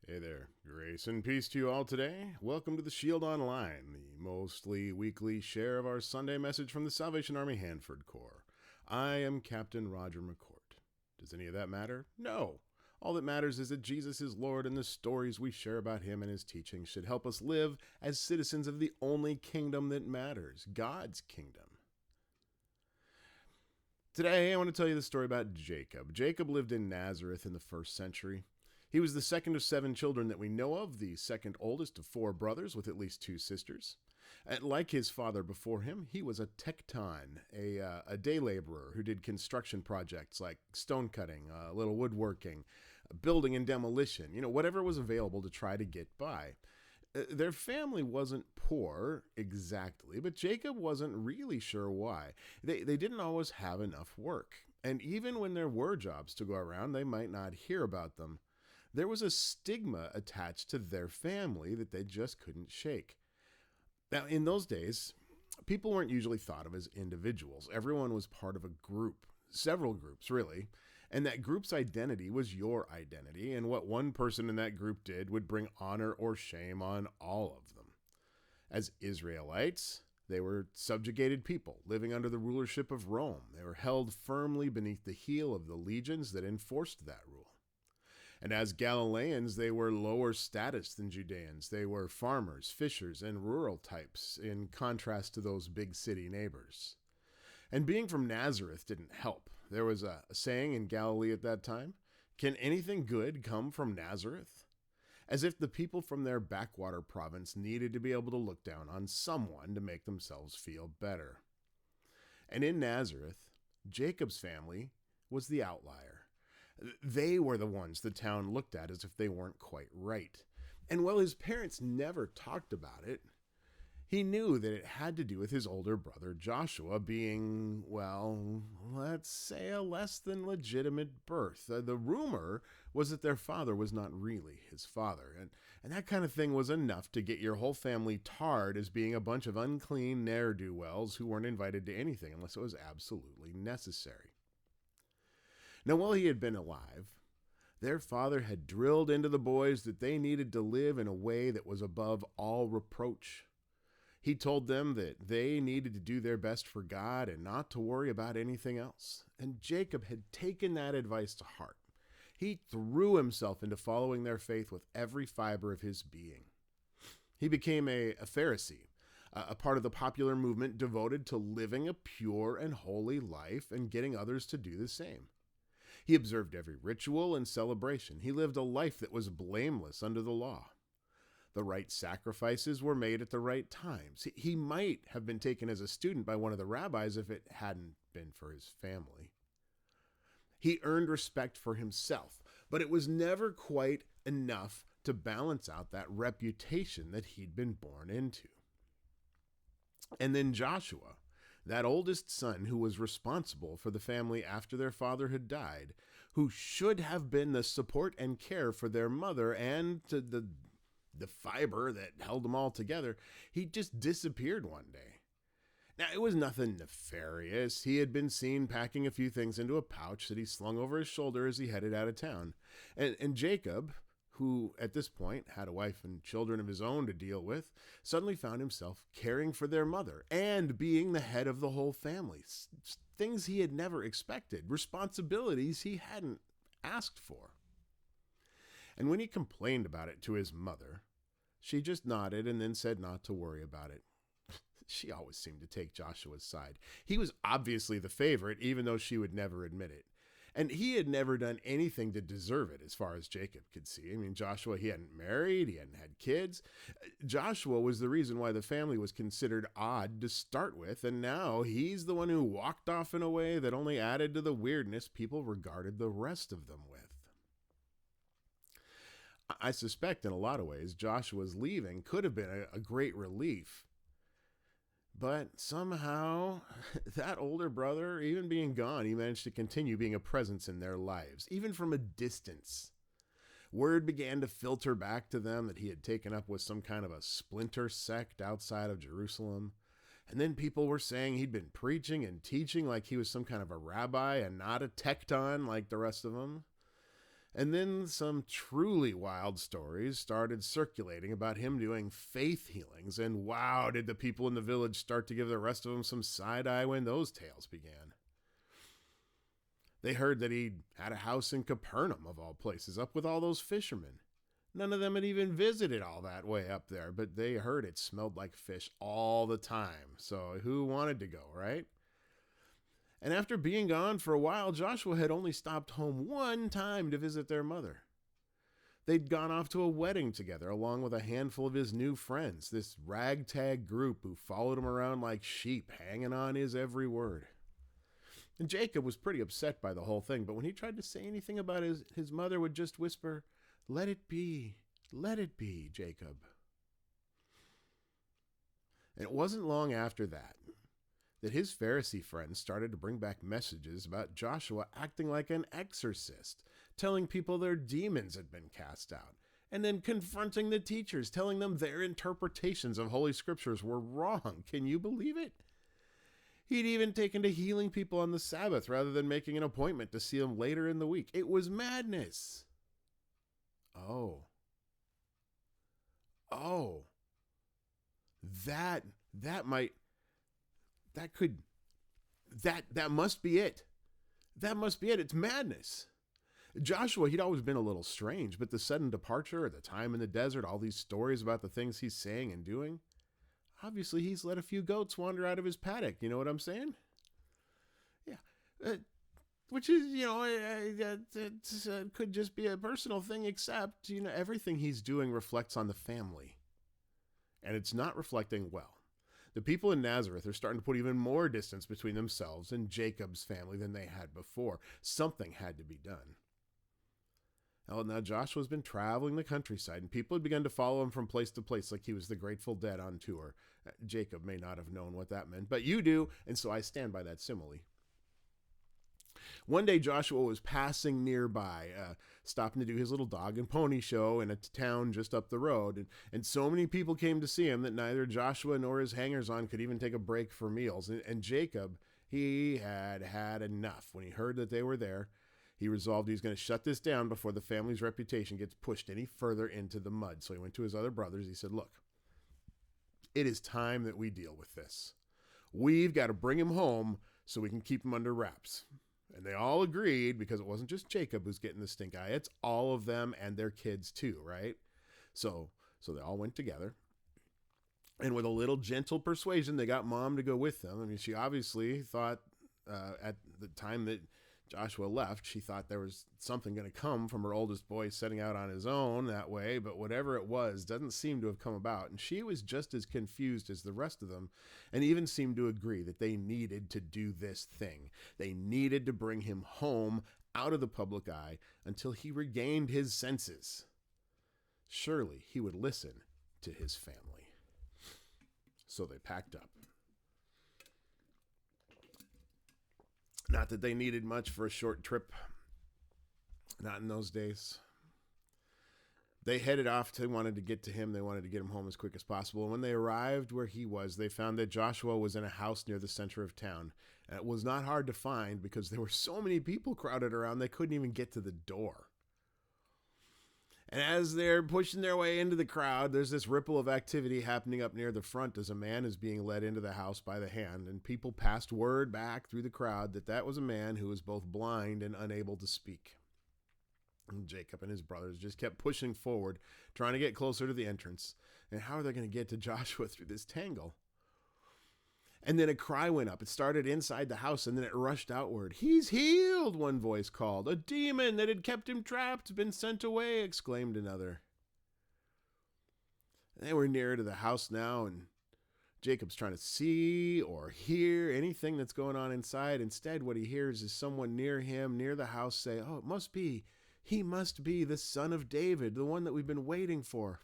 Hey there, grace and peace to you all today. Welcome to the Shield Online, the mostly weekly share of our Sunday message from the Salvation Army Hanford Corps. I am Captain Roger McCourt. Does any of that matter? No. All that matters is that Jesus is Lord, and the stories we share about him and his teachings should help us live as citizens of the only kingdom that matters, God's kingdom. Today, I want to tell you the story about Jacob. Jacob lived in Nazareth in the 1st century. He was the second of 7 children that we know of, the second oldest of 4 brothers with at least 2 sisters. And like his father before him, he was a tekton, a day laborer who did construction projects like stone cutting, little woodworking, building and demolition, whatever was available to try to get by. Their family wasn't poor exactly, but Jacob wasn't really sure why. They didn't always have enough work. And even when there were jobs to go around, they might not hear about them. There was a stigma attached to their family that they just couldn't shake. Now, in those days, people weren't usually thought of as individuals. Everyone was part of a group, several groups, really. And that group's identity was your identity, and what one person in that group did would bring honor or shame on all of them. As Israelites, they were subjugated people living under the rulership of Rome. They were held firmly beneath the heel of the legions that enforced that rule. And as Galileans, they were lower status than Judeans. They were farmers, fishers, and rural types, in contrast to those big city neighbors. And being from Nazareth didn't help. There was a saying in Galilee at that time, "Can anything good come from Nazareth?" As if the people from their backwater province needed to be able to look down on someone to make themselves feel better. And in Nazareth, Jacob's family was the outlier. They were the ones the town looked at as if they weren't quite right. And while his parents never talked about it, he knew that it had to do with his older brother Joshua being, well, let's say a less than legitimate birth. The rumor was that their father was not really his father, and that kind of thing was enough to get your whole family tarred as being a bunch of unclean ne'er-do-wells who weren't invited to anything unless it was absolutely necessary. Now, while he had been alive, their father had drilled into the boys that they needed to live in a way that was above all reproach. He told them that they needed to do their best for God and not to worry about anything else. And Jacob had taken that advice to heart. He threw himself into following their faith with every fiber of his being. He became a Pharisee, a part of the popular movement devoted to living a pure and holy life and getting others to do the same. He observed every ritual and celebration. He lived a life that was blameless under the law. The right sacrifices were made at the right times. He might have been taken as a student by one of the rabbis if it hadn't been for his family. He earned respect for himself, but it was never quite enough to balance out that reputation that he'd been born into. And then Joshua, that oldest son who was responsible for the family after their father had died, who should have been the support and care for their mother and to the fiber that held them all together, he just disappeared one day. Now, it was nothing nefarious. He had been seen packing a few things into a pouch that he slung over his shoulder as he headed out of town. And Jacob, who at this point had a wife and children of his own to deal with, suddenly found himself caring for their mother and being the head of the whole family. Things he had never expected, responsibilities he hadn't asked for. And when he complained about it to his mother, she just nodded and then said not to worry about it. She always seemed to take Joshua's side. He was obviously the favorite, even though she would never admit it. And he had never done anything to deserve it, as far as Jacob could see. I mean, Joshua, he hadn't married, he hadn't had kids. Joshua was the reason why the family was considered odd to start with, and now he's the one who walked off in a way that only added to the weirdness people regarded the rest of them with. I suspect in a lot of ways Joshua's leaving could have been a great relief. But somehow, that older brother, even being gone, he managed to continue being a presence in their lives, even from a distance. Word began to filter back to them that he had taken up with some kind of a splinter sect outside of Jerusalem. And then people were saying he'd been preaching and teaching like he was some kind of a rabbi and not a tekton like the rest of them. And then some truly wild stories started circulating about him doing faith healings, and wow, did the people in the village start to give the rest of them some side-eye when those tales began. They heard that he'd had a house in Capernaum, of all places, up with all those fishermen. None of them had even visited all that way up there, but they heard it smelled like fish all the time, so who wanted to go, right? And after being gone for a while, Joshua had only stopped home one time to visit their mother. They'd gone off to a wedding together, along with a handful of his new friends, this ragtag group who followed him around like sheep, hanging on his every word. And Jacob was pretty upset by the whole thing, but when he tried to say anything about his mother would just whisper, let it be, Jacob. And it wasn't long after that his Pharisee friends started to bring back messages about Joshua acting like an exorcist, telling people their demons had been cast out, and then confronting the teachers, telling them their interpretations of Holy Scriptures were wrong. Can you believe it? He'd even taken to healing people on the Sabbath rather than making an appointment to see them later in the week. It was madness. Oh, that must be it. That must be it. It's madness. Joshua, he'd always been a little strange, but the sudden departure, the time in the desert, all these stories about the things he's saying and doing, obviously he's let a few goats wander out of his paddock. You know what I'm saying? Yeah. Which is, it could just be a personal thing, except, everything he's doing reflects on the family. And it's not reflecting well. The people in Nazareth are starting to put even more distance between themselves and Jacob's family than they had before. Something had to be done. Now Joshua's been traveling the countryside, and people had begun to follow him from place to place like he was the Grateful Dead on tour. Jacob may not have known what that meant, but you do, and so I stand by that simile. One day Joshua was passing nearby, stopping to do his little dog and pony show in a town just up the road, and so many people came to see him that neither Joshua nor his hangers-on could even take a break for meals. And Jacob, he had had enough. When he heard that they were there, he resolved he was going to shut this down before the family's reputation gets pushed any further into the mud. So he went to his other brothers. He said, look, it is time that we deal with this. We've got to bring him home so we can keep him under wraps. And they all agreed, because it wasn't just Jacob who's getting the stink eye. It's all of them and their kids too, right? So they all went together. And with a little gentle persuasion, they got Mom to go with them. I mean, she obviously thought at the time that Joshua left, she thought there was something going to come from her oldest boy setting out on his own that way, but whatever it was doesn't seem to have come about. And she was just as confused as the rest of them, and even seemed to agree that they needed to do this thing. They needed to bring him home out of the public eye until he regained his senses. Surely he would listen to his family. So they packed up. Not that they needed much for a short trip. Not in those days. They headed off. They wanted to get to him. They wanted to get him home as quick as possible. And when they arrived where he was, they found that Joshua was in a house near the center of town. And it was not hard to find because there were so many people crowded around they couldn't even get to the door. And as they're pushing their way into the crowd, there's this ripple of activity happening up near the front as a man is being led into the house by the hand, and people passed word back through the crowd that was a man who was both blind and unable to speak. And Jacob and his brothers just kept pushing forward, trying to get closer to the entrance. And how are they going to get to Joshua through this tangle? And then a cry went up. It started inside the house, and then it rushed outward. "He's healed," one voice called. "A demon that had kept him trapped has been sent away," exclaimed another. They were nearer to the house now, and Jacob's trying to see or hear anything that's going on inside. Instead, what he hears is someone near him, near the house, say, "Oh, he must be the son of David, the one that we've been waiting for."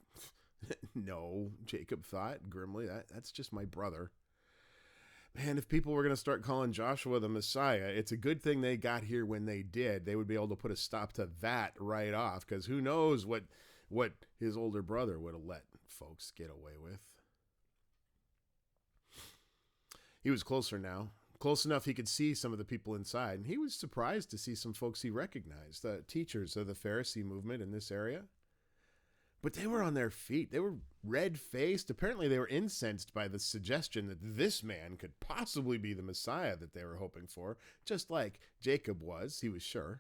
No, Jacob thought grimly, that's just my brother. Man, if people were going to start calling Joshua the Messiah, it's a good thing they got here when they did. They would be able to put a stop to that right off, because who knows what his older brother would have let folks get away with. He was closer now, close enough he could see some of the people inside, and he was surprised to see some folks he recognized, the teachers of the Pharisee movement in this area. But they were on their feet. They were red-faced. Apparently they were incensed by the suggestion that this man could possibly be the Messiah that they were hoping for, just like Jacob was, he was sure.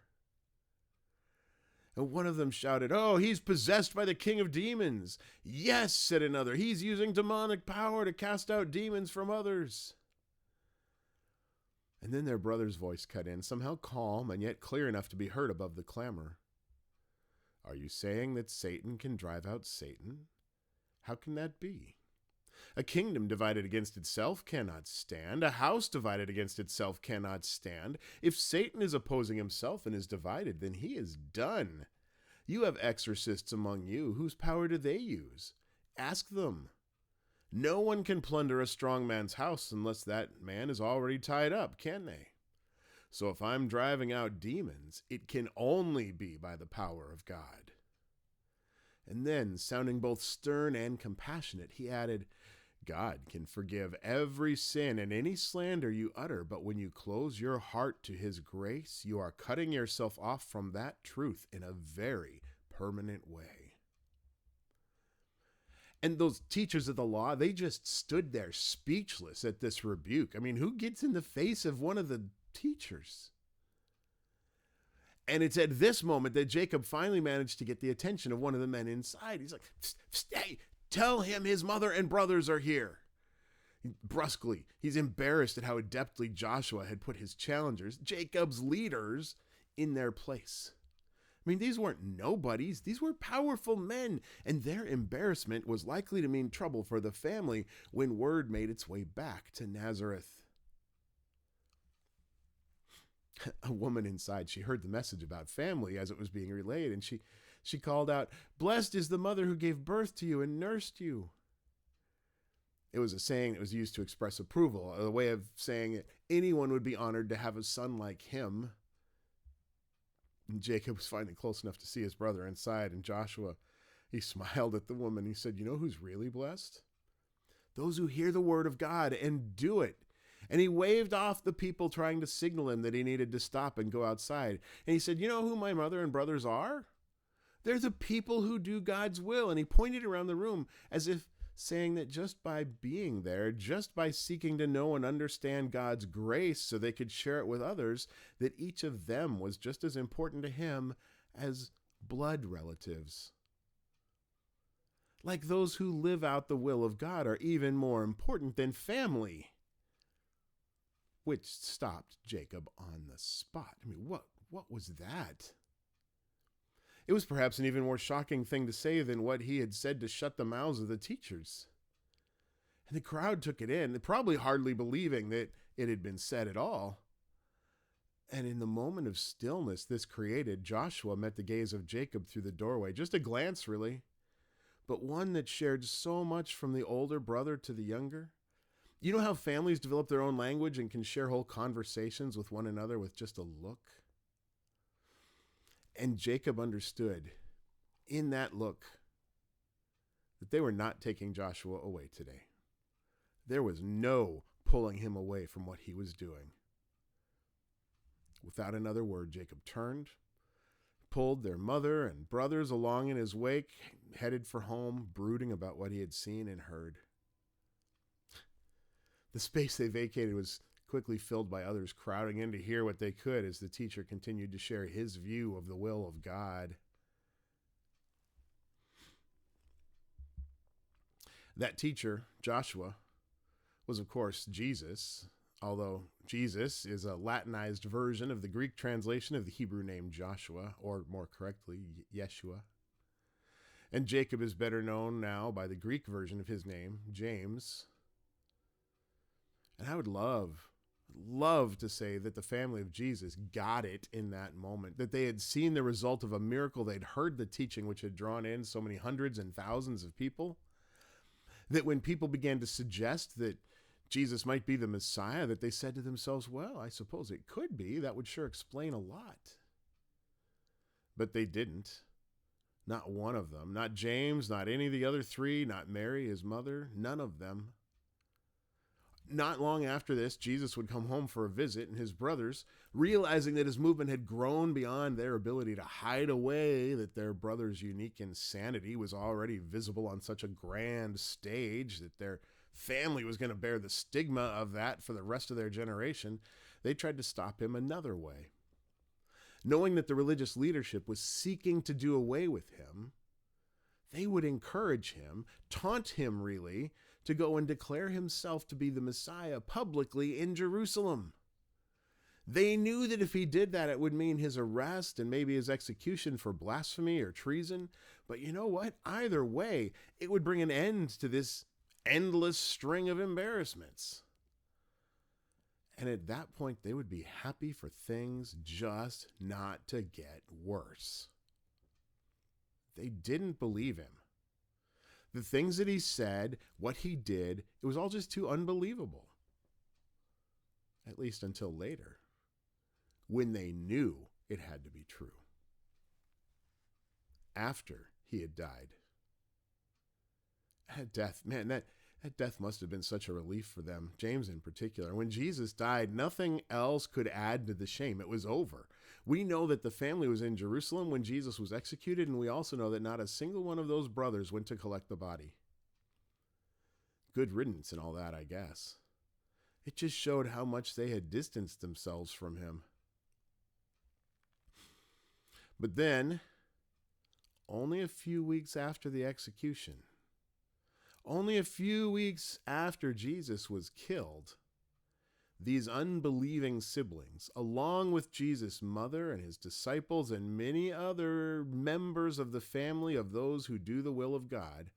And one of them shouted, "Oh, he's possessed by the king of demons." "Yes," said another, "he's using demonic power to cast out demons from others." And then their brother's voice cut in, somehow calm and yet clear enough to be heard above the clamor. "Are you saying that Satan can drive out Satan? How can that be? A kingdom divided against itself cannot stand. A house divided against itself cannot stand. If Satan is opposing himself and is divided, then he is done. You have exorcists among you. Whose power do they use? Ask them. No one can plunder a strong man's house unless that man is already tied up, can they? So if I'm driving out demons, it can only be by the power of God." And then, sounding both stern and compassionate, he added, "God can forgive every sin and any slander you utter, but when you close your heart to his grace, you are cutting yourself off from that truth in a very permanent way." And those teachers of the law, they just stood there speechless at this rebuke. I mean, who gets in the face of one of the teachers? And it's at this moment that Jacob finally managed to get the attention of one of the men inside. He's like, "Stay, tell him his mother and brothers are here." Brusquely, he's embarrassed at how adeptly Joshua had put his challengers, Jacob's leaders, in their place. I mean, these weren't nobodies. These were powerful men, and their embarrassment was likely to mean trouble for the family when word made its way back to Nazareth. A woman inside, she heard the message about family as it was being relayed, and she called out, "Blessed is the mother who gave birth to you and nursed you." It was a saying that was used to express approval, a way of saying that anyone would be honored to have a son like him. And Jacob was finally close enough to see his brother inside, and Joshua, he smiled at the woman. He said, "You know who's really blessed? Those who hear the word of God and do it." And he waved off the people trying to signal him that he needed to stop and go outside. And he said, "You know who my mother and brothers are? They're the people who do God's will." And he pointed around the room as if saying that just by being there, just by seeking to know and understand God's grace so they could share it with others, that each of them was just as important to him as blood relatives. Like those who live out the will of God are even more important than family. Which stopped Jacob on the spot. I mean, what was that? It was perhaps an even more shocking thing to say than what he had said to shut the mouths of the teachers. And the crowd took it in, probably hardly believing that it had been said at all. And in the moment of stillness this created, Joshua met the gaze of Jacob through the doorway. Just a glance, really, but one that shared so much from the older brother to the younger. You know how families develop their own language and can share whole conversations with one another with just a look? And Jacob understood in that look that they were not taking Joshua away today. There was no pulling him away from what he was doing. Without another word, Jacob turned, pulled their mother and brothers along in his wake, headed for home, brooding about what he had seen and heard. The space they vacated was quickly filled by others crowding in to hear what they could as the teacher continued to share his view of the will of God. That teacher, Joshua, was of course Jesus, although Jesus is a Latinized version of the Greek translation of the Hebrew name Joshua, or more correctly, Yeshua. And Jacob is better known now by the Greek version of his name, James. And I would love to say that the family of Jesus got it in that moment, that they had seen the result of a miracle. They'd heard the teaching which had drawn in so many hundreds and thousands of people, that when people began to suggest that Jesus might be the Messiah, that they said to themselves, well, I suppose it could be. That would sure explain a lot. But they didn't. Not one of them. Not James, not any of the other three, not Mary, his mother, none of them. Not long after this, Jesus would come home for a visit, and his brothers, realizing that his movement had grown beyond their ability to hide away, that their brother's unique insanity was already visible on such a grand stage, that their family was going to bear the stigma of that for the rest of their generation, they tried to stop him another way. Knowing that the religious leadership was seeking to do away with him, they would encourage him, taunt him really, to go and declare himself to be the Messiah publicly in Jerusalem. They knew that if he did that, it would mean his arrest and maybe his execution for blasphemy or treason. But you know what? Either way, it would bring an end to this endless string of embarrassments. And at that point, they would be happy for things just not to get worse. They didn't believe him. The things that he said, what he did, it was all just too unbelievable. At least until later, when they knew it had to be true. After he had died. That death, man, that death must have been such a relief for them, James in particular. When Jesus died, nothing else could add to the shame. It was over. We know that the family was in Jerusalem when Jesus was executed, and we also know that not a single one of those brothers went to collect the body. Good riddance and all that, I guess. It just showed how much they had distanced themselves from him. But then, only a few weeks after the execution, only a few weeks after Jesus was killed, these unbelieving siblings, along with Jesus' mother and his disciples and many other members of the family of those who do the will of God,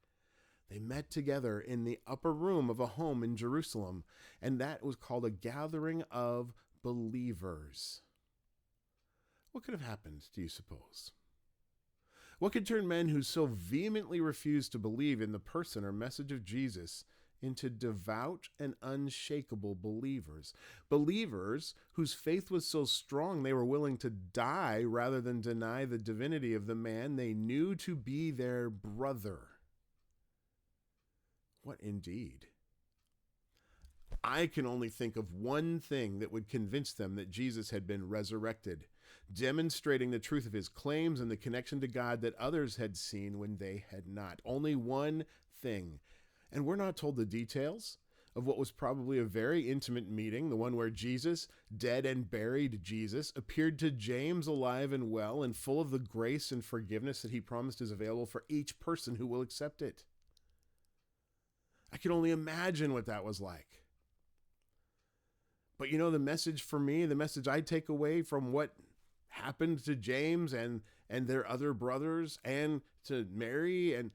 they met together in the upper room of a home in Jerusalem, and that was called a gathering of believers. What could have happened, do you suppose? What could turn men who so vehemently refused to believe in the person or message of Jesus into devout and unshakable believers? Believers whose faith was so strong they were willing to die rather than deny the divinity of the man they knew to be their brother. What indeed? I can only think of one thing that would convince them that Jesus had been resurrected, demonstrating the truth of his claims and the connection to God that others had seen when they had not. Only one thing. And we're not told the details of what was probably a very intimate meeting, the one where Jesus, dead and buried Jesus, appeared to James alive and well and full of the grace and forgiveness that he promised is available for each person who will accept it. I can only imagine what that was like. But you know, the message for me, the message I take away from what happened to James and their other brothers and to Mary and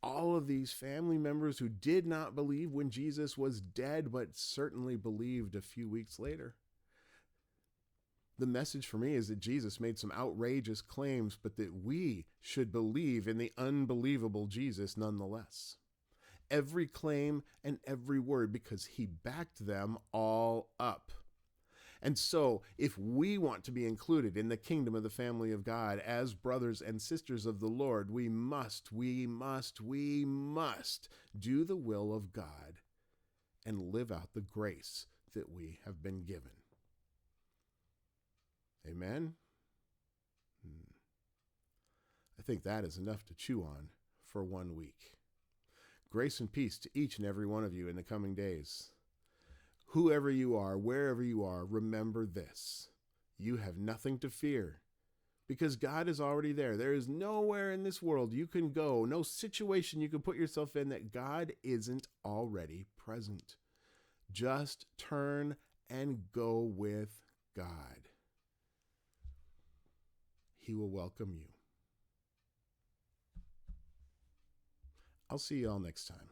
all of these family members who did not believe when Jesus was dead, but certainly believed a few weeks later. The message for me is that Jesus made some outrageous claims, but that we should believe in the unbelievable Jesus nonetheless. Every claim and every word, because he backed them all up. And so, if we want to be included in the kingdom of the family of God as brothers and sisters of the Lord, we must do the will of God and live out the grace that we have been given. Amen? I think that is enough to chew on for 1 week. Grace and peace to each and every one of you in the coming days. Whoever you are, wherever you are, remember this. You have nothing to fear because God is already there. There is nowhere in this world you can go, no situation you can put yourself in that God isn't already present. Just turn and go with God. He will welcome you. I'll see you all next time.